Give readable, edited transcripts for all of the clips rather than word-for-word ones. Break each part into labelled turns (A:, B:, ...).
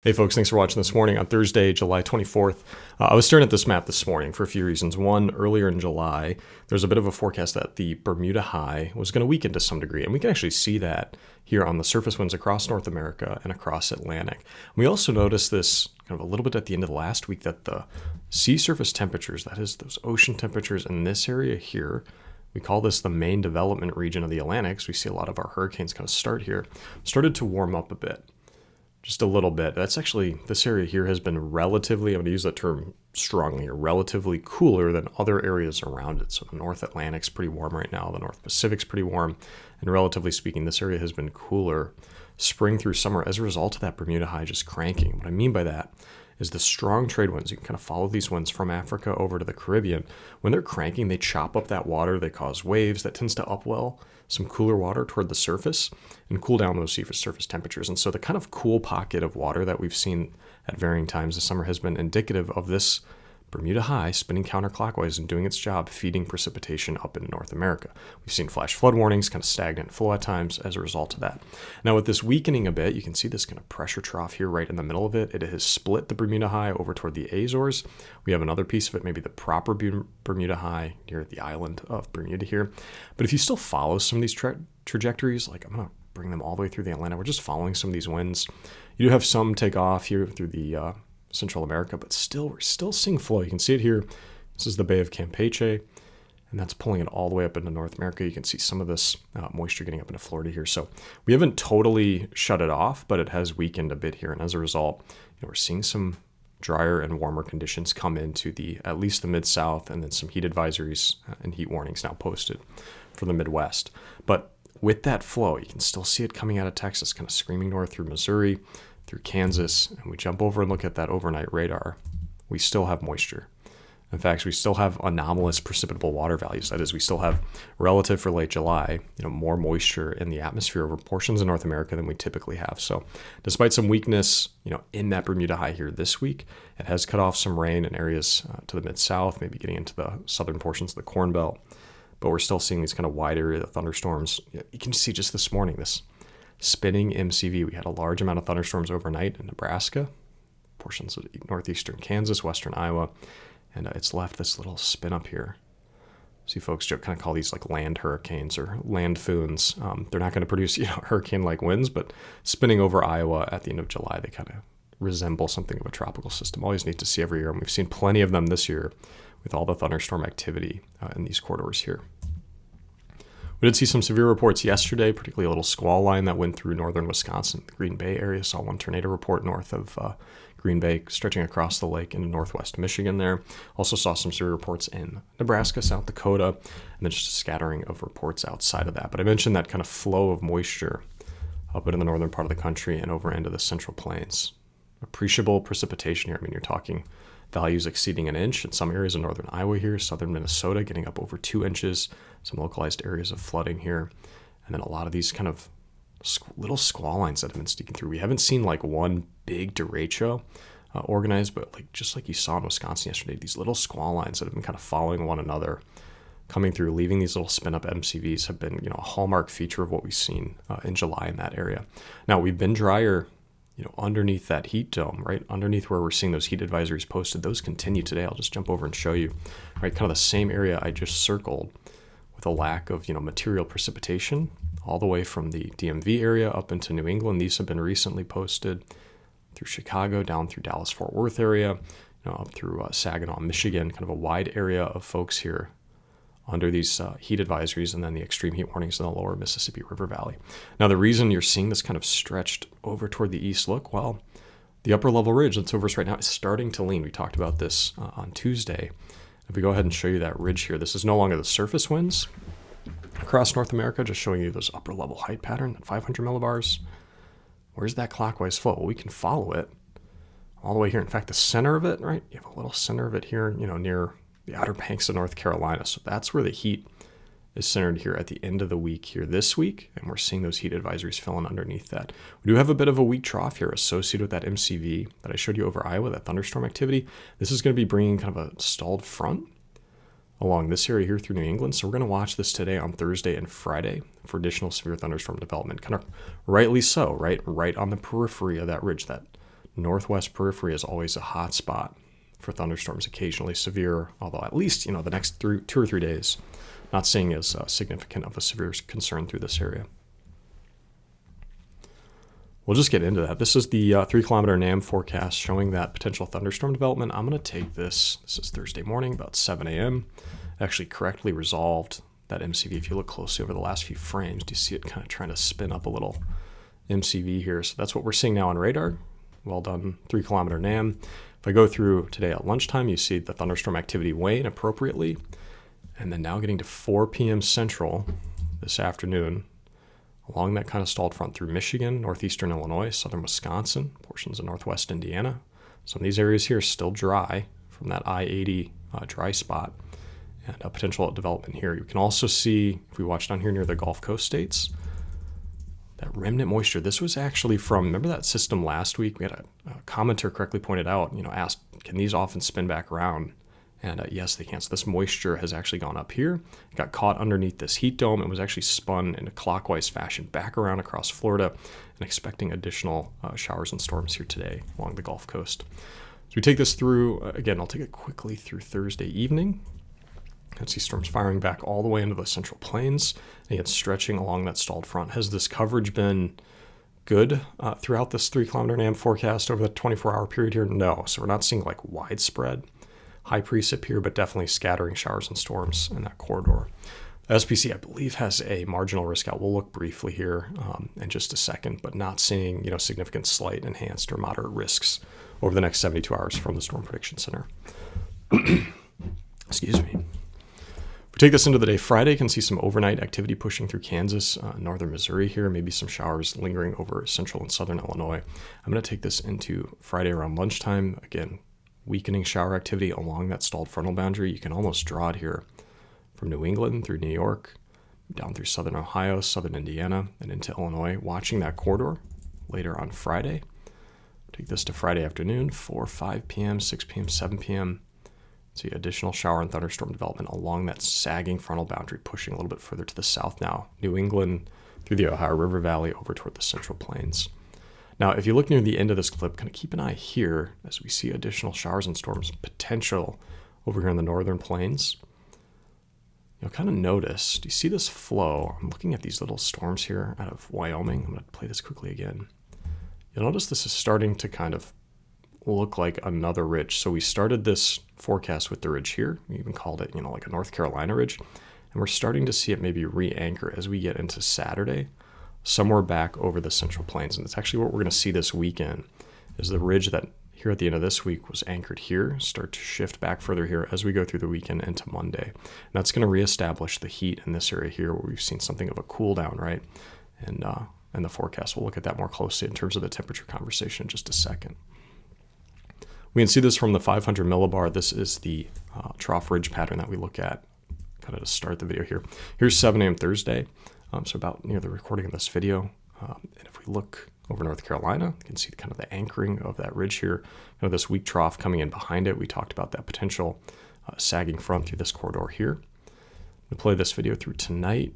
A: Hey folks, thanks for watching this morning on Thursday, July 24th. I was staring at this map this morning for a few reasons. One, earlier in July, there's a bit of a forecast that the Bermuda High was going to weaken to some degree, and we can actually see that here on the surface winds across North America and across Atlantic. We also noticed this kind of a little bit at the end of the last week that the sea surface temperatures, that is those ocean temperatures in this area here, we call this the main development region of the Atlantic, so we see a lot of our hurricanes kind of start here, started to warm up a bit. Just a little bit. That's actually, this area here has been relatively, I'm going to use that term strongly here, relatively cooler than other areas around it. So the North Atlantic's pretty warm right now, the North Pacific's pretty warm, and relatively speaking, this area has been cooler spring through summer as a result of that Bermuda High just cranking. What I mean by that is the strong trade winds. You can kind of follow these winds from Africa over to the Caribbean. When they're cranking, they chop up that water, they cause waves. That tends to upwell some cooler water toward the surface and cool down those surface temperatures. And so the kind of cool pocket of water that we've seen at varying times this summer has been indicative of this Bermuda High spinning counterclockwise and doing its job feeding precipitation up into North America. We've seen flash flood warnings, kind of stagnant flow at times as a result of that. Now with this weakening a bit, you can see this kind of pressure trough here right in the middle of it. It has split the Bermuda High over toward the Azores. We have another piece of it, maybe the proper Bermuda High near the island of Bermuda here. But if you still follow some of these trajectories, like I'm going to bring them all the way through the Atlantic, we're just following some of these winds. You do have some take off here through the Central America, but we're still seeing flow. You can see it here. This is the Bay of Campeche, and that's pulling it all the way up into North America. You can see some of this moisture getting up into Florida here. So we haven't totally shut it off, but it has weakened a bit here. And as a result, we're seeing some drier and warmer conditions come into at least the Mid-South, and then some heat advisories and heat warnings now posted for the Midwest. But with that flow, you can still see it coming out of Texas, kind of screaming north through Missouri, through Kansas, and we jump over and look at that overnight radar, we still have moisture. In fact, we still have anomalous precipitable water values. That is, we still have, relative for late July, more moisture in the atmosphere over portions of North America than we typically have. So despite some weakness, in that Bermuda High here this week, it has cut off some rain in areas to the Mid-South, maybe getting into the southern portions of the Corn Belt. But we're still seeing these kind of wide area thunderstorms. You can see just this morning, this spinning MCV. We had a large amount of thunderstorms overnight in Nebraska, portions of northeastern Kansas, western Iowa, and it's left this little spin up here. See, folks kind of call these like land hurricanes or land foons. They're not going to produce hurricane-like winds, but spinning over Iowa at the end of July, they kind of resemble something of a tropical system. Always neat to see every year, and we've seen plenty of them this year with all the thunderstorm activity in these corridors here. We did see some severe reports yesterday, particularly a little squall line that went through northern Wisconsin, the Green Bay area. Saw one tornado report north of Green Bay, stretching across the lake into northwest Michigan there. Also saw some severe reports in Nebraska, South Dakota, and then just a scattering of reports outside of that. But I mentioned that kind of flow of moisture up into the northern part of the country and over into the Central Plains. Appreciable precipitation here. I mean, you're talking values exceeding an inch in some areas of northern Iowa here, southern Minnesota getting up over 2 inches, some localized areas of flooding here, and then a lot of these kind of little squall lines that have been sneaking through. We haven't seen like one big derecho organized, but just like you saw in Wisconsin yesterday, these little squall lines that have been kind of following one another, coming through, leaving these little spin-up MCVs have been a hallmark feature of what we've seen in July in that area. Now, we've been drier underneath that heat dome, right underneath where we're seeing those heat advisories posted. Those continue today. I'll just jump over and show you, right, kind of the same area I just circled with a lack of, material precipitation all the way from the DMV area up into New England. These have been recently posted through Chicago, down through Dallas-Fort Worth area, up through Saginaw, Michigan, kind of a wide area of folks here under these heat advisories, and then the extreme heat warnings in the lower Mississippi River Valley. Now, the reason you're seeing this kind of stretched over toward the east, the upper level ridge that's over us right now is starting to lean. We talked about this on Tuesday. If we go ahead and show you that ridge here, this is no longer the surface winds across North America, just showing you those upper level height pattern, that 500 millibars. Where's that clockwise flow? Well, we can follow it all the way here. In fact, the center of it, right? You have a little center of it here, near the Outer Banks of North Carolina. So that's where the heat is centered here at the end of the week here this week, and we're seeing those heat advisories filling underneath that. We do have a bit of a weak trough here associated with that MCV that I showed you over Iowa, that thunderstorm activity. This is going to be bringing kind of a stalled front along this area here through New England. So we're going to watch this today on Thursday and Friday for additional severe thunderstorm development, kind of rightly so, right on the periphery of that ridge, that Northwest periphery is always a hot spot for thunderstorms, occasionally severe, although at least, the next 2 or 3 days, not seeing as significant of a severe concern through this area. We'll just get into that. This is the 3-kilometer NAM forecast showing that potential thunderstorm development. I'm going to take this is Thursday morning, about 7 a.m. Actually correctly resolved that MCV. If you look closely over the last few frames, do you see it kind of trying to spin up a little MCV here? So that's what we're seeing now on radar. Well done, 3-kilometer NAM. If I go through today at lunchtime, you see the thunderstorm activity wane appropriately. And then now getting to 4 p.m. Central this afternoon, along that kind of stalled front through Michigan, northeastern Illinois, southern Wisconsin, portions of northwest Indiana. Some of these areas here are still dry from that I-80 dry spot, and a potential development here. You can also see, if we watch down here near the Gulf Coast states, that remnant moisture. This was actually from, remember that system last week? We had a commenter correctly pointed out, asked, can these often spin back around? And yes, they can. So this moisture has actually gone up here. It got caught underneath this heat dome and was actually spun in a clockwise fashion back around across Florida, and expecting additional showers and storms here today along the Gulf Coast. So we take this through, again, I'll take it quickly through Thursday evening. You can see storms firing back all the way into the Central Plains, and yet stretching along that stalled front. Has this coverage been good throughout this 3-kilometer NAM forecast over the 24-hour period here? No. So we're not seeing like widespread high precip here, but definitely scattering showers and storms in that corridor. The SPC, I believe, has a marginal risk out. We'll look briefly here in just a second, but not seeing significant slight, enhanced, or moderate risks over the next 72 hours from the Storm Prediction Center. Excuse me. If we take this into the day, Friday, you can see some overnight activity pushing through Kansas, northern Missouri here, maybe some showers lingering over central and southern Illinois. I'm going to take this into Friday around lunchtime. Again, weakening shower activity along that stalled frontal boundary. You can almost draw it here from New England through New York, down through southern Ohio, southern Indiana, and into Illinois, watching that corridor later on Friday. Take this to Friday afternoon, 4, 5 p.m., 6 p.m., 7 p.m. See additional shower and thunderstorm development along that sagging frontal boundary, pushing a little bit further to the south now. New England through the Ohio River Valley over toward the Central Plains. Now, if you look near the end of this clip, kind of keep an eye here as we see additional showers and storms potential over here in the northern plains. You'll kind of notice, do you see this flow? I'm looking at these little storms here out of Wyoming. I'm going to play this quickly again. You'll notice this is starting to kind of look like another ridge. So we started this forecast with the ridge here. We even called it, like a North Carolina ridge. And we're starting to see it maybe re-anchor as we get into Saturday, somewhere back over the Central Plains. And it's actually what we're going to see this weekend, is the ridge that here at the end of this week was anchored here, start to shift back further here as we go through the weekend into Monday. And that's going to reestablish the heat in this area here where we've seen something of a cool down, right? And the forecast, we'll look at that more closely in terms of the temperature conversation in just a second. We can see this from the 500 millibar. This is the trough ridge pattern that we look at kind of to start the video here. Here's 7 a.m. Thursday. So about near the recording of this video. And if we look over North Carolina, you can see kind of the anchoring of that ridge here. This weak trough coming in behind it. We talked about that potential sagging front through this corridor here. We play this video through tonight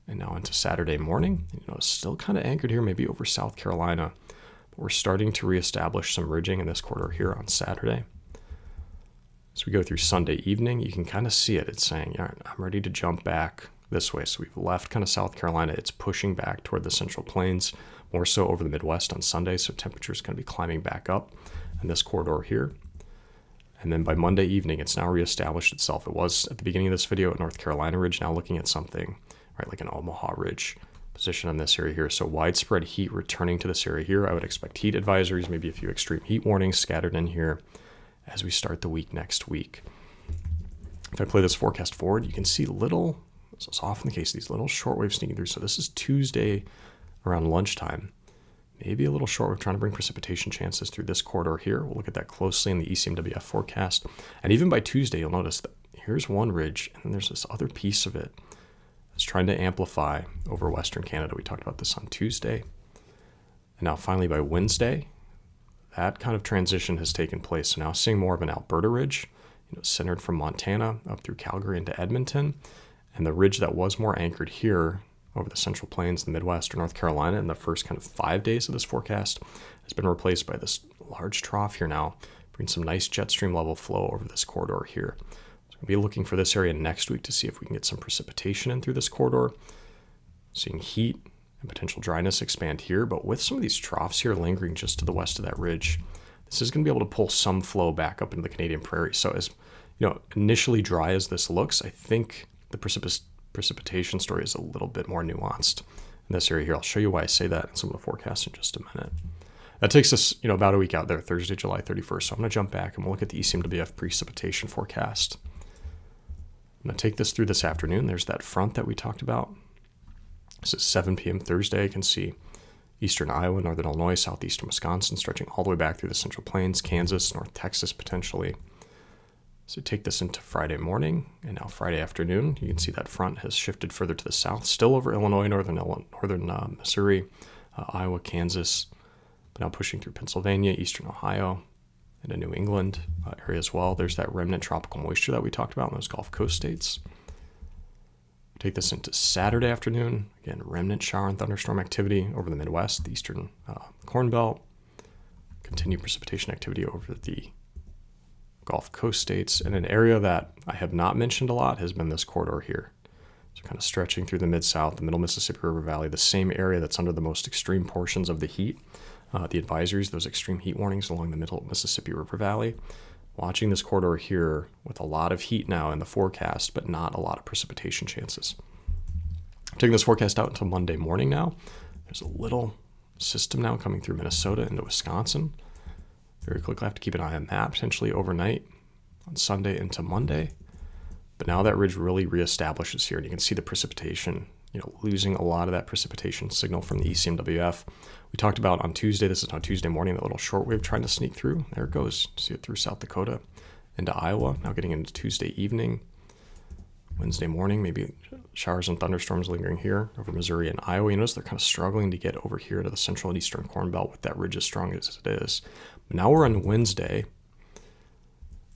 A: and now into Saturday morning. It's still kind of anchored here, maybe over South Carolina. But we're starting to reestablish some ridging in this corridor here on Saturday. As we go through Sunday evening, you can kind of see it. It's saying, all right, I'm ready to jump back this way. So we've left kind of South Carolina. It's pushing back toward the Central Plains, more so over the Midwest on Sunday. So temperature's going to be climbing back up in this corridor here. And then by Monday evening, it's now reestablished itself. It was at the beginning of this video at North Carolina Ridge, now looking at something, right, like an Omaha Ridge position in this area here. So widespread heat returning to this area here. I would expect heat advisories, maybe a few extreme heat warnings scattered in here as we start the week next week. If I play this forecast forward, you can see little, so it's often the case, these little shortwaves sneaking through. So this is Tuesday around lunchtime. Maybe a little shortwave trying to bring precipitation chances through this corridor here. We'll look at that closely in the ECMWF forecast. And even by Tuesday, you'll notice that here's one ridge, and then there's this other piece of it that's trying to amplify over Western Canada. We talked about this on Tuesday. And now finally by Wednesday, that kind of transition has taken place. So now seeing more of an Alberta ridge, centered from Montana up through Calgary into Edmonton. And the ridge that was more anchored here over the Central Plains, the Midwest, or North Carolina in the first kind of 5 days of this forecast has been replaced by this large trough here now, bringing some nice jet stream level flow over this corridor here. So we'll be looking for this area next week to see if we can get some precipitation in through this corridor. Seeing heat and potential dryness expand here, but with some of these troughs here lingering just to the west of that ridge, this is going to be able to pull some flow back up into the Canadian prairie. So as initially dry as this looks, I think the precipitation story is a little bit more nuanced in this area here. I'll show you why I say that in some of the forecasts in just a minute. That takes us, about a week out there, Thursday, July 31st. So I'm going to jump back and we'll look at the ECMWF precipitation forecast. I'm going to take this through this afternoon. There's that front that we talked about. This is 7 p.m. Thursday. You can see eastern Iowa, northern Illinois, southeastern Wisconsin, stretching all the way back through the Central Plains, Kansas, North Texas potentially. So take this into Friday morning and now Friday afternoon. You can see that front has shifted further to the south, still over Illinois, northern Missouri, Iowa, Kansas, but now pushing through Pennsylvania, eastern Ohio, and a New England area as well. There's that remnant tropical moisture that we talked about in those Gulf Coast states. Take this into Saturday afternoon. Again, remnant shower and thunderstorm activity over the Midwest, the eastern Corn Belt. Continued precipitation activity over the Gulf Coast states. And an area that I have not mentioned a lot has been this corridor here. So kind of stretching through the Mid-South, the Middle Mississippi River Valley, the same area that's under the most extreme portions of the heat. The advisories, those extreme heat warnings along the Middle Mississippi River Valley. Watching this corridor here with a lot of heat now in the forecast, but not a lot of precipitation chances. I'm taking this forecast out until Monday morning now. There's a little system now coming through Minnesota into Wisconsin. Very quickly, I have to keep an eye on that, potentially overnight on Sunday into Monday. But now that ridge really reestablishes here, and you can see the precipitation, losing a lot of that precipitation signal from the ECMWF. We talked about on Tuesday, this is now Tuesday morning, that little shortwave trying to sneak through. There it goes. See it through South Dakota into Iowa. Now getting into Tuesday evening, Wednesday morning, maybe showers and thunderstorms lingering here over Missouri and Iowa. You notice they're kind of struggling to get over here to the central and eastern Corn Belt with that ridge as strong as it is. But now we're on Wednesday,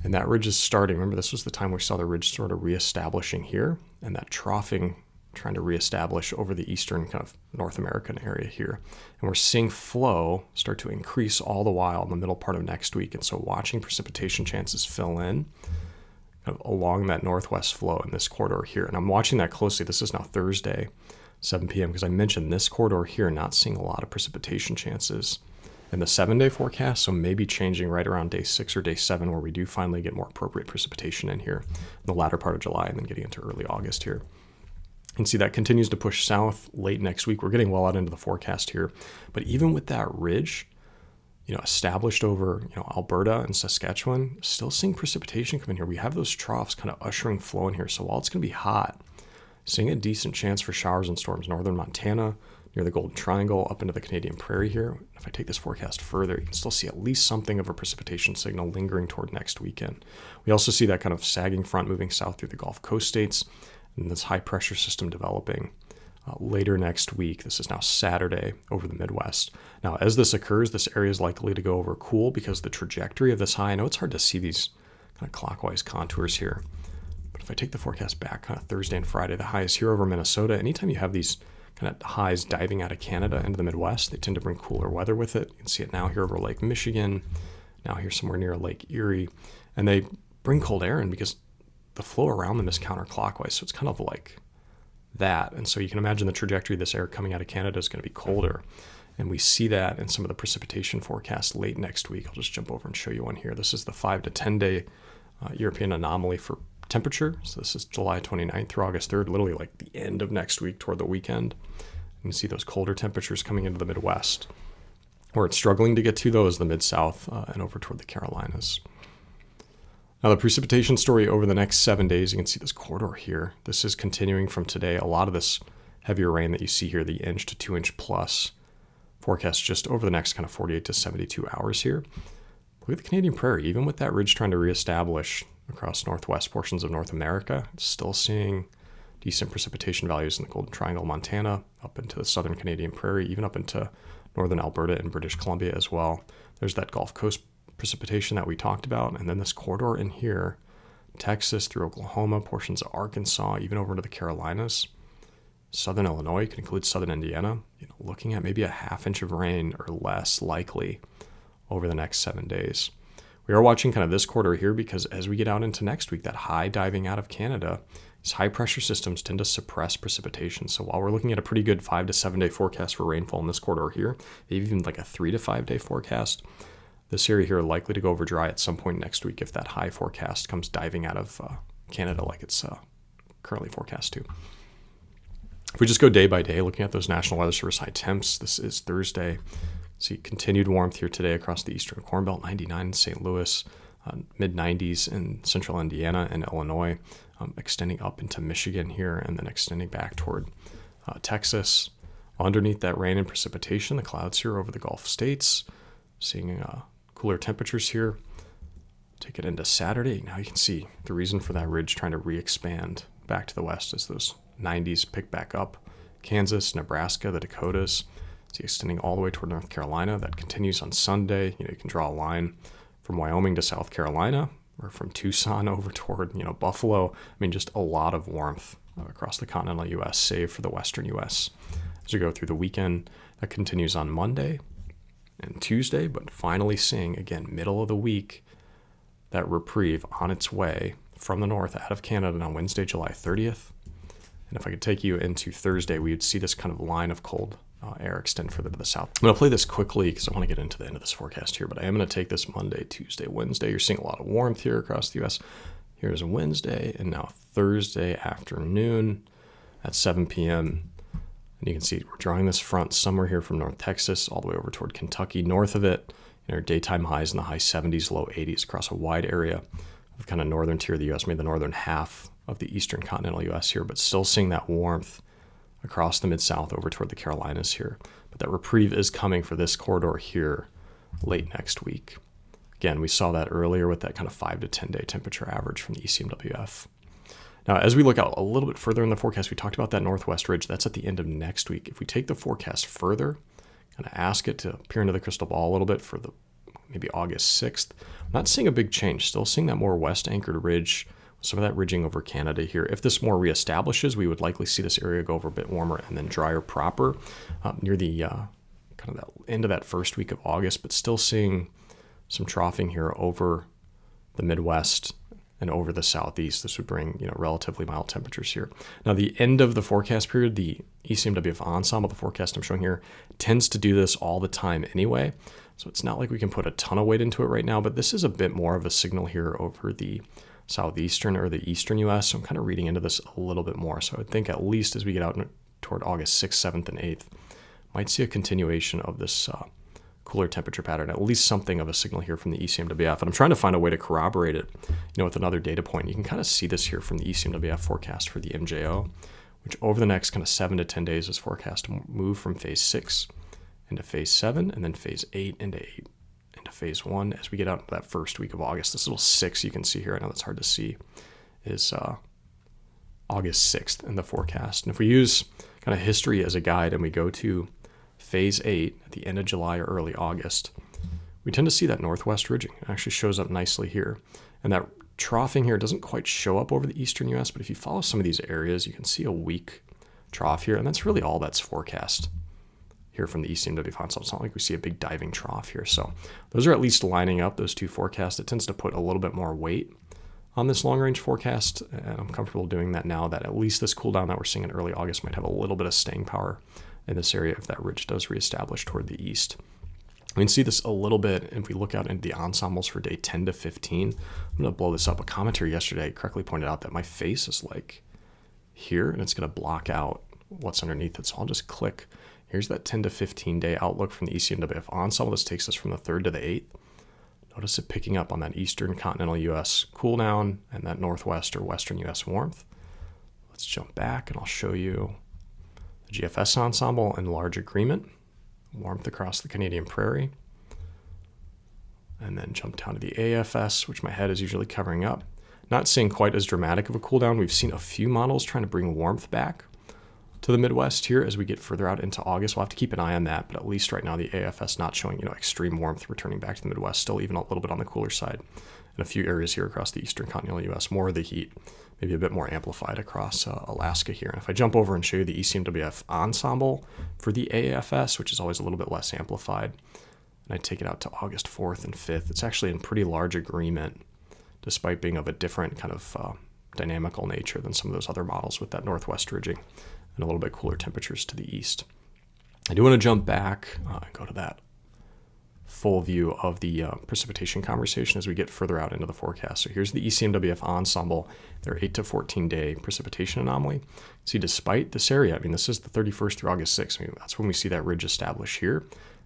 A: and that ridge is starting. Remember, this was the time we saw the ridge sort of reestablishing here, and that troughing trying to reestablish over the eastern kind of North American area here. And we're seeing flow start to increase all the while in the middle part of next week. And so watching precipitation chances fill in kind of along that northwest flow in this corridor here. And I'm watching that closely. This is now Thursday, 7 p.m., because I mentioned this corridor here not seeing a lot of precipitation chances in the 7-day forecast, so maybe changing right around day 6 or day 7 where we do finally get more appropriate precipitation in here in the latter part of July and then getting into early August here. You can see that continues to push south late next week. We're getting well out into the forecast here. But even with that ridge, established over, Alberta and Saskatchewan, still seeing precipitation come in here. We have those troughs kind of ushering flow in here. So while it's going to be hot, seeing a decent chance for showers and storms. Northern Montana, near the Golden Triangle, up into the Canadian Prairie here. If I take this forecast further, you can still see at least something of a precipitation signal lingering toward next weekend. We also see that kind of sagging front moving south through the Gulf Coast states, and this high pressure system developing later next week. This is now Saturday over the Midwest. Now, as this occurs, this area is likely to go over cool because the trajectory of this high, I know it's hard to see these kind of clockwise contours here, but if I take the forecast back kind of Thursday and Friday, the high is here over Minnesota. Anytime you have these kind of highs diving out of Canada into the Midwest, they tend to bring cooler weather with it. You can see it now here over Lake Michigan, now here somewhere near Lake Erie, and they bring cold air in because the flow around them is counterclockwise, so it's kind of like that. And so you can imagine the trajectory of this air coming out of Canada is going to be colder. And we see that in some of the precipitation forecasts late next week. I'll just jump over and show you one here. This is the 5 to 10 day European anomaly for temperature. So this is July 29th through August 3rd, literally like the end of next week toward the weekend. You can see those colder temperatures coming into the Midwest. Where it's struggling to get to those, the Mid-South and over toward the Carolinas. Now, the precipitation story over the next 7 days, you can see this corridor here. This is continuing from today. A lot of this heavier rain that you see here, the inch to 2 inch plus forecast just over the next kind of 48 to 72 hours here. Look at the Canadian Prairie. Even with that ridge trying to reestablish across northwest portions of North America, it's still seeing decent precipitation values in the Golden Triangle, Montana, up into the southern Canadian Prairie, even up into northern Alberta and British Columbia as well. There's that Gulf Coast precipitation that we talked about, and then this corridor in here, Texas through Oklahoma, portions of Arkansas, even over into the Carolinas. Southern Illinois, can include southern Indiana, looking at maybe a half inch of rain or less likely over the next 7 days. We are watching kind of this quarter here because as we get out into next week, that high diving out of Canada, these high pressure systems tend to suppress precipitation. So while we're looking at a pretty good 5 to 7 day forecast for rainfall in this quarter here, even like a 3 to 5 day forecast, this area here likely to go over dry at some point next week if that high forecast comes diving out of Canada like it's currently forecast to. If we just go day by day, looking at those National Weather Service high temps, this is Thursday. See continued warmth here today across the eastern Corn Belt, 99 in St. Louis, mid-90s in central Indiana and Illinois, extending up into Michigan here and then extending back toward Texas. Underneath that rain and precipitation, the clouds here over the Gulf states, seeing cooler temperatures here. Take it into Saturday. Now you can see the reason for that ridge trying to re-expand back to the west as those 90s pick back up. Kansas, Nebraska, the Dakotas, see extending all the way toward North Carolina. That continues on Sunday. You can draw a line from Wyoming to South Carolina or from Tucson over toward, Buffalo. Just a lot of warmth across the continental U.S., save for the western U.S. As we go through the weekend, that continues on Monday and Tuesday, but finally seeing, again, middle of the week, that reprieve on its way from the north out of Canada on Wednesday, July 30th. And if I could take you into Thursday, we would see this kind of line of cold air extend further to the south. I'm going to play this quickly because I want to get into the end of this forecast here, but I am going to take this Monday, Tuesday, Wednesday. You're seeing a lot of warmth here across the U.S. Here's Wednesday and now Thursday afternoon at 7 p.m. And you can see we're drawing this front somewhere here from North Texas all the way over toward Kentucky. North of it, daytime highs in the high 70s, low 80s across a wide area of kind of northern tier of the U.S., maybe the northern half of the eastern continental U.S. here, but still seeing that warmth across the Mid-South over toward the Carolinas here. But that reprieve is coming for this corridor here late next week. Again, we saw that earlier with that kind of 5 to 10 day temperature average from the ECMWF. Now, as we look out a little bit further in the forecast, we talked about that northwest ridge. That's at the end of next week. If we take the forecast further, kind of ask it to peer into the crystal ball a little bit for the maybe August 6th, I'm not seeing a big change. Still seeing that more west anchored ridge, some of that ridging over Canada here. If this more reestablishes, we would likely see this area go over a bit warmer and then drier proper near the kind of that end of that first week of August, but still seeing some troughing here over the Midwest and over the Southeast. This would bring, relatively mild temperatures here. Now, the end of the forecast period, the ECMWF ensemble, the forecast I'm showing here, tends to do this all the time anyway. So it's not like we can put a ton of weight into it right now, but this is a bit more of a signal here over the southeastern or the eastern U.S. So I'm kind of reading into this a little bit more. So I would think at least as we get out toward August 6th, 7th, and 8th, might see a continuation of this cooler temperature pattern, at least something of a signal here from the ECMWF. And I'm trying to find a way to corroborate it, with another data point. You can kind of see this here from the ECMWF forecast for the MJO, which over the next kind of 7 to 10 days is forecast to move from phase 6 into phase 7 and then phase 8 into phase 1 as we get out into that first week of August. This little 6 you can see here, I know that's hard to see, is August 6th in the forecast. And if we use kind of history as a guide and we go to phase 8 at the end of July or early August, we tend to see that northwest ridging. It actually shows up nicely here. And that troughing here doesn't quite show up over the eastern U.S., but if you follow some of these areas, you can see a weak trough here, and that's really all that's forecast here from the ECMWF ensemble. It's not like we see a big diving trough here. So those are at least lining up, those two forecasts. It tends to put a little bit more weight on this long-range forecast, and I'm comfortable doing that now that at least this cool down that we're seeing in early August might have a little bit of staying power in this area if that ridge does reestablish toward the east. We can see this a little bit if we look out into the ensembles for day 10 to 15. I'm going to blow this up. A commenter yesterday correctly pointed out that my face is like here, and it's going to block out what's underneath it. So I'll just click. Here's that 10 to 15 day outlook from the ECMWF ensemble. This takes us from the 3rd to the 8th. Notice it picking up on that eastern continental U.S. cool down and that northwest or western U.S. warmth. Let's jump back and I'll show you the GFS ensemble in large agreement. Warmth across the Canadian prairie. And then jump down to the AFS, which my head is usually covering up. Not seeing quite as dramatic of a cool down. We've seen a few models trying to bring warmth back to the Midwest here as we get further out into August. We'll have to keep an eye on that, but at least right now the AFS not showing, extreme warmth returning back to the Midwest, still even a little bit on the cooler side. In a few areas here across the eastern continental U.S., more of the heat, maybe a bit more amplified across Alaska here. And if I jump over and show you the ECMWF ensemble for the AFS, which is always a little bit less amplified, and I take it out to August 4th and 5th, it's actually in pretty large agreement, despite being of a different kind of dynamical nature than some of those other models with that northwest ridging and a little bit cooler temperatures to the east. I do want to jump back and go to that full view of the precipitation conversation as we get further out into the forecast. So here's the ECMWF ensemble, their 8 to 14 day precipitation anomaly. See, despite this area, this is the 31st through August 6th. That's when we see that ridge establish here.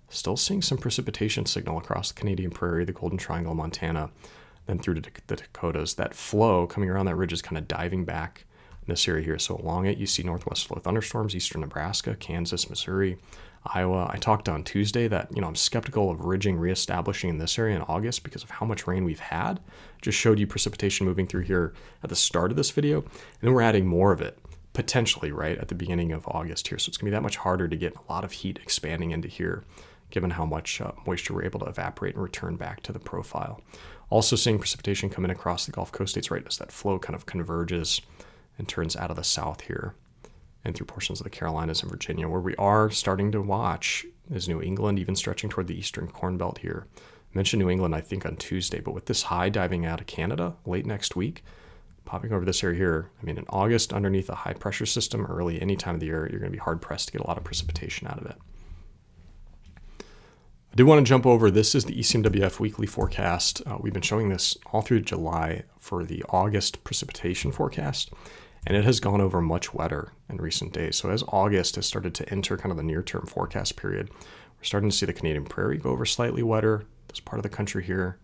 A: Still seeing some precipitation signal across the Canadian Prairie, the Golden Triangle, Montana, then through to the Dakotas. That flow coming around that ridge is kind of diving back in this area here. So along it, you see northwest flow thunderstorms, eastern Nebraska, Kansas, Missouri, Iowa. I talked on Tuesday that, I'm skeptical of ridging reestablishing in this area in August because of how much rain we've had. Just showed you precipitation moving through here at the start of this video. And then we're adding more of it, potentially, right, at the beginning of August here. So it's going to be that much harder to get a lot of heat expanding into here, given how much moisture we're able to evaporate and return back to the profile. Also seeing precipitation come in across the Gulf Coast states, right, as that flow kind of converges and turns out of the south here and through portions of the Carolinas and Virginia. Where we are starting to watch is New England, even stretching toward the eastern Corn Belt here. I mentioned New England, I think, on Tuesday, but with this high diving out of Canada late next week, popping over this area here, in August, underneath a high pressure system early any time of the year, you're going to be hard pressed to get a lot of precipitation out of it. I do want to jump over. This is the ECMWF weekly forecast. We've been showing this all through July for the August precipitation forecast, and it has gone over much wetter in recent days. So as August has started to enter kind of the near-term forecast period, we're starting to see the Canadian Prairie go over slightly wetter. This part of the country here,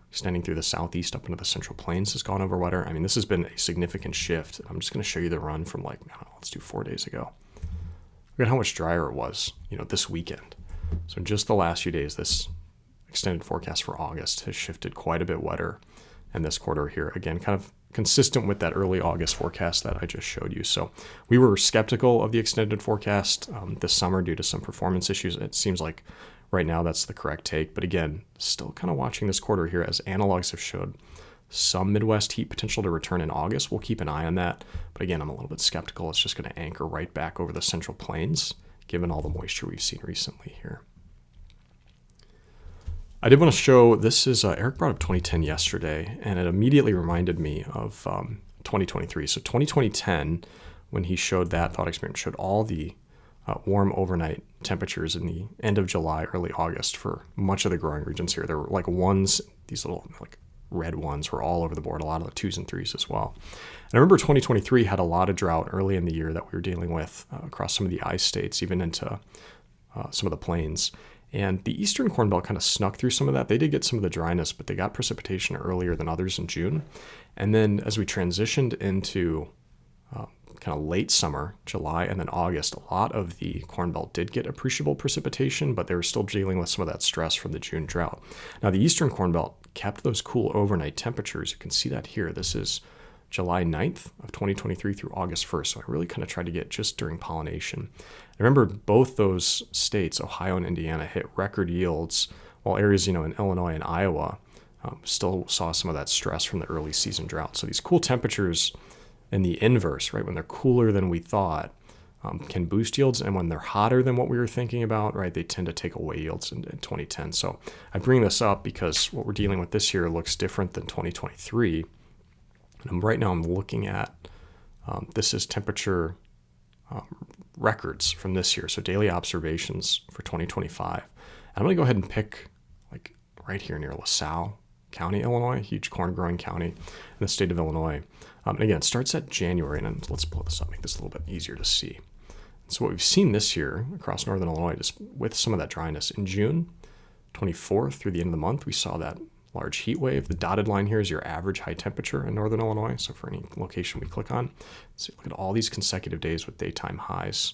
A: extending through the southeast up into the Central Plains, has gone over wetter. This has been a significant shift. I'm just going to show you the run from let's do 4 days ago. Look at how much drier it was, this weekend. So in just the last few days, this extended forecast for August has shifted quite a bit wetter. And this quarter here, again, kind of consistent with that early August forecast that I just showed you. So we were skeptical of the extended forecast this summer due to some performance issues. It seems like right now that's the correct take. But again, still kind of watching this quarter here as analogs have showed some Midwest heat potential to return in August. We'll keep an eye on that. But again, I'm a little bit skeptical. It's just going to anchor right back over the Central Plains, given all the moisture we've seen recently here. I did want to show, this is, Eric brought up 2010 yesterday, and it immediately reminded me of 2023. So 2010, when he showed that thought experiment, showed all the warm overnight temperatures in the end of July, early August for much of the growing regions here. There were like ones, these little like red ones were all over the board, a lot of the 2s and 3s as well. And I remember 2023 had a lot of drought early in the year that we were dealing with across some of the ice states, even into some of the plains. And the eastern Corn Belt kind of snuck through some of that. They did get some of the dryness, but they got precipitation earlier than others in June. And then as we transitioned into kind of late summer, July, and then August, a lot of the Corn Belt did get appreciable precipitation, but they were still dealing with some of that stress from the June drought. Now, the eastern Corn Belt kept those cool overnight temperatures. You can see that here. This is July 9th of 2023 through August 1st. So I really kind of tried to get just during pollination. I remember both those states, Ohio and Indiana, hit record yields, while areas, in Illinois and Iowa still saw some of that stress from the early season drought. So these cool temperatures in the inverse, right, when they're cooler than we thought, can boost yields. And when they're hotter than what we were thinking about, right, they tend to take away yields in 2010. So I bring this up because what we're dealing with this year looks different than 2023. And right now I'm looking at, this is temperature records from this year, so daily observations for 2025. And I'm going to go ahead and pick like right here near LaSalle County, Illinois, a huge corn growing county in the state of Illinois. And again, it starts at January, and let's blow this up, make this a little bit easier to see. So what we've seen this year across northern Illinois, just with some of that dryness, in June 24th through the end of the month, we saw that large heat wave. The dotted line here is your average high temperature in northern Illinois. So for any location we click on, so look at all these consecutive days with daytime highs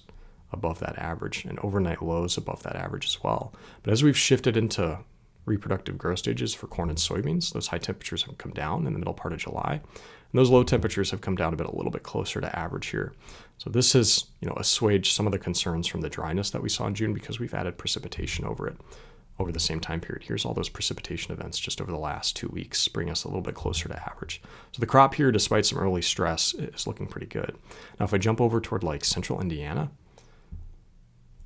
A: above that average and overnight lows above that average as well. But as we've shifted into reproductive growth stages for corn and soybeans. Those high temperatures have come down in the middle part of July. And those low temperatures have come down a little bit closer to average here. So this has, assuaged some of the concerns from the dryness that we saw in June because we've added precipitation over it over the same time period. Here's all those precipitation events just over the last 2 weeks, bring us a little bit closer to average. So the crop here, despite some early stress, is looking pretty good. Now, if I jump over toward like central Indiana,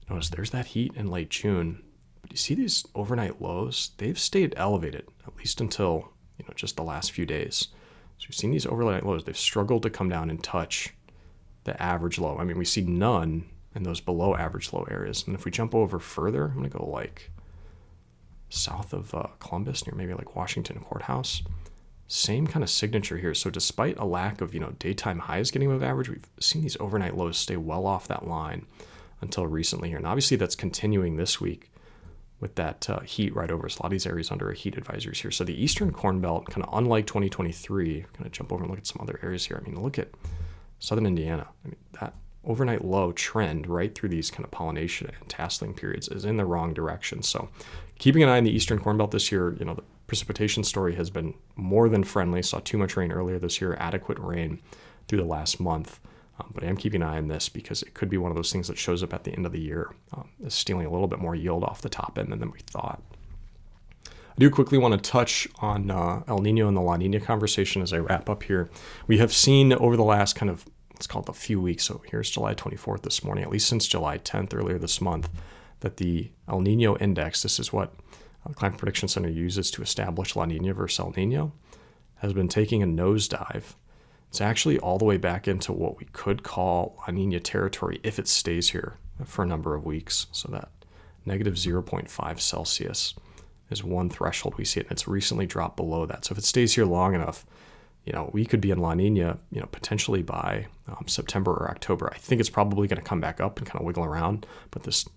A: notice there's that heat in late June. But you see these overnight lows? They've stayed elevated, at least until, just the last few days. So we've seen these overnight lows. They've struggled to come down and touch the average low. I mean, we see none in those below average low areas. And if we jump over further, I'm going to go like south of Columbus, near maybe like Washington Courthouse. Same kind of signature here. So despite a lack of, daytime highs getting above average, we've seen these overnight lows stay well off that line until recently here. And obviously that's continuing this week with that heat right over us. A lot of these areas under heat advisories here. So the Eastern Corn Belt, kind of unlike 2023, kind of jump over and look at some other areas here. I mean, look at southern Indiana. I mean, that overnight low trend right through these kind of pollination and tasseling periods is in the wrong direction. So keeping an eye on the Eastern Corn Belt this year, the precipitation story has been more than friendly. Saw too much rain earlier this year, adequate rain through the last month. But I am keeping an eye on this because it could be one of those things that shows up at the end of the year, is stealing a little bit more yield off the top end than we thought. I do quickly want to touch on El Nino and the La Nina conversation as I wrap up here. We have seen over the last kind of, let's call it a few weeks, so here's July 24th this morning, at least since July 10th earlier this month, that the El Nino index, this is what the Climate Prediction Center uses to establish La Nina versus El Nino, has been taking a nosedive. It's actually all the way back into what we could call La Nina territory if it stays here for a number of weeks. So that negative 0.5 Celsius is one threshold we see it, and it's recently dropped below that. So if it stays here long enough, we could be in La Nina, potentially by September or October. I think it's probably going to come back up and kind of wiggle around, but this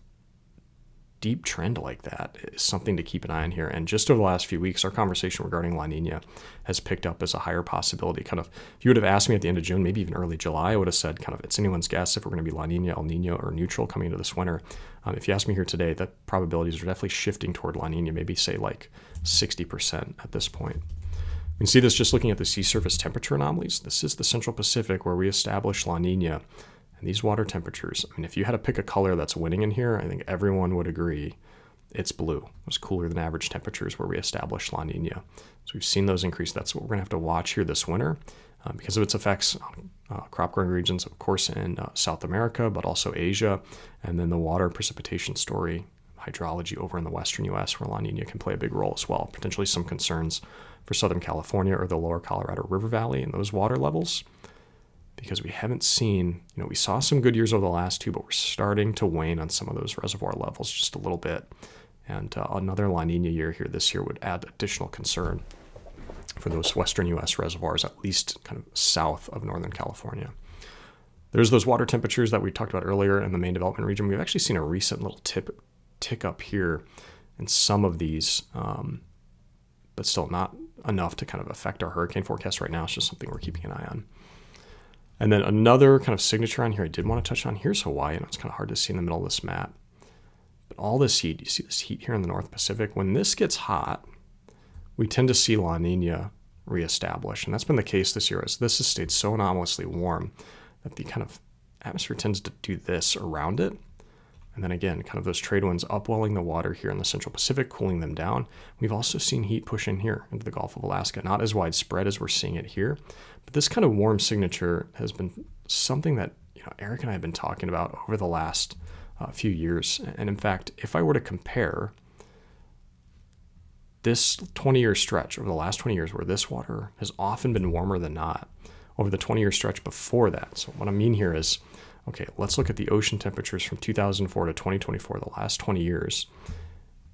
A: deep trend like that is something to keep an eye on here. And just over the last few weeks, our conversation regarding La Nina has picked up as a higher possibility. Kind of, if you would have asked me at the end of June, maybe even early July, I would have said kind of it's anyone's guess if we're going to be La Nina, El Nino, or neutral coming into this winter. If you ask me here today, the probabilities are definitely shifting toward La Nina, maybe say like 60% at this point. You can see this just looking at the sea surface temperature anomalies. This is the Central Pacific where we established La Nina. And these water temperatures, I mean, if you had to pick a color that's winning in here, I think everyone would agree it's blue. It was cooler than average temperatures where we established La Nina. So we've seen those increase. That's what we're going to have to watch here this winter because of its effects on crop growing regions, of course, in South America, but also Asia. And then the water precipitation story, hydrology over in the western U.S. where La Nina can play a big role as well. Potentially some concerns for Southern California or the lower Colorado River Valley and those water levels. Because we haven't seen, we saw some good years over the last two, but we're starting to wane on some of those reservoir levels just a little bit. And another La Nina year here this year would add additional concern for those western U.S. reservoirs, at least kind of south of Northern California. There's those water temperatures that we talked about earlier in the main development region. We've actually seen a recent little tick up here in some of these, but still not enough to kind of affect our hurricane forecast right now. It's just something we're keeping an eye on. And then another kind of signature on here I did want to touch on. Here's Hawaii, and it's kind of hard to see in the middle of this map. But all this heat, you see this heat here in the North Pacific. When this gets hot, we tend to see La Nina reestablish. And that's been the case this year as this has stayed so anomalously warm that the kind of atmosphere tends to do this around it. And then again, kind of those trade winds upwelling the water here in the Central Pacific, cooling them down. We've also seen heat push in here into the Gulf of Alaska. Not as widespread as we're seeing it here, but this kind of warm signature has been something that Eric and I have been talking about over the last few years. And in fact, if I were to compare this 20-year stretch over the last 20 years where this water has often been warmer than not, over the 20-year stretch before that. So what I mean here is, okay, let's look at the ocean temperatures from 2004 to 2024, the last 20 years,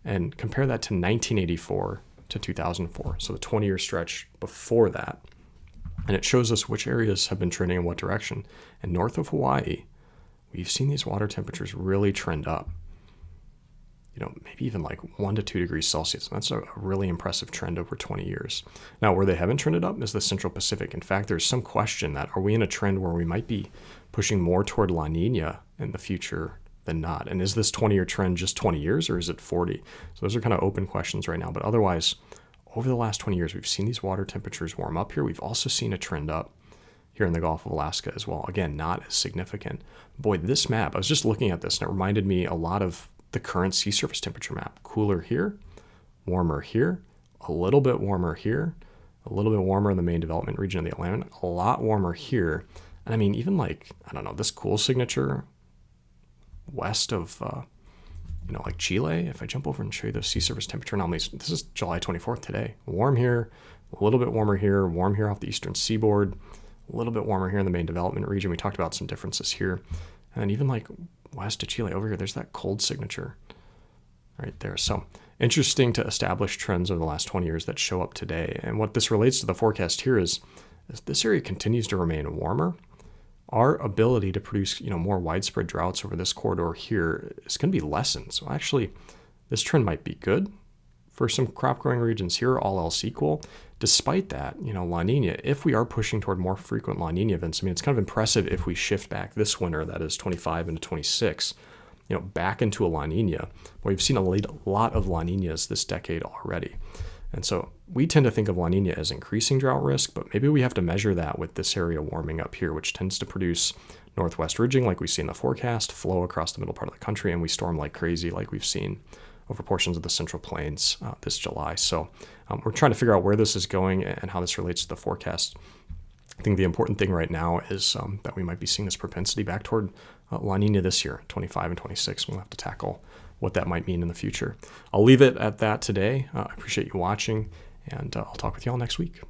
A: and compare that to 1984 to 2004, so the 20-year stretch before that. And it shows us which areas have been trending in what direction. And north of Hawaii, we've seen these water temperatures really trend up, maybe even like 1 to 2 degrees Celsius. And that's a really impressive trend over 20 years. Now, where they haven't trended up is the Central Pacific. In fact, there's some question that are we in a trend where we might be pushing more toward La Nina in the future than not. And is this 20-year trend just 20 years or is it 40? So those are kind of open questions right now. But otherwise, over the last 20 years, we've seen these water temperatures warm up here. We've also seen a trend up here in the Gulf of Alaska as well. Again, not as significant. Boy, this map, I was just looking at this and it reminded me a lot of the current sea surface temperature map. Cooler here, warmer here, a little bit warmer here, a little bit warmer in the main development region of the Atlantic, a lot warmer here. And I mean, even like, I don't know, this cool signature west of, like Chile, if I jump over and show you the sea surface temperature anomalies, this is July 24th today. Warm here, a little bit warmer here, warm here off the eastern seaboard, a little bit warmer here in the main development region. We talked about some differences here. And even like west of Chile over here, there's that cold signature right there. So interesting to establish trends over the last 20 years that show up today. And what this relates to the forecast here is, as this area continues to remain warmer, our ability to produce, more widespread droughts over this corridor here is going to be lessened. So actually, this trend might be good for some crop growing regions here, all else equal. Despite that, La Nina, if we are pushing toward more frequent La Nina events, I mean, it's kind of impressive if we shift back this winter, that is 25 into 26, back into a La Nina. We've seen a lot of La Ninas this decade already. And so we tend to think of La Nina as increasing drought risk, but maybe we have to measure that with this area warming up here, which tends to produce northwest ridging like we see in the forecast, flow across the middle part of the country, and we storm like crazy like we've seen over portions of the Central Plains this July. So we're trying to figure out where this is going and how this relates to the forecast. I think the important thing right now is that we might be seeing this propensity back toward La Nina this year, 25 and 26. We'll have to tackle what that might mean in the future. I'll leave it at that today. I appreciate you watching, and I'll talk with you all next week.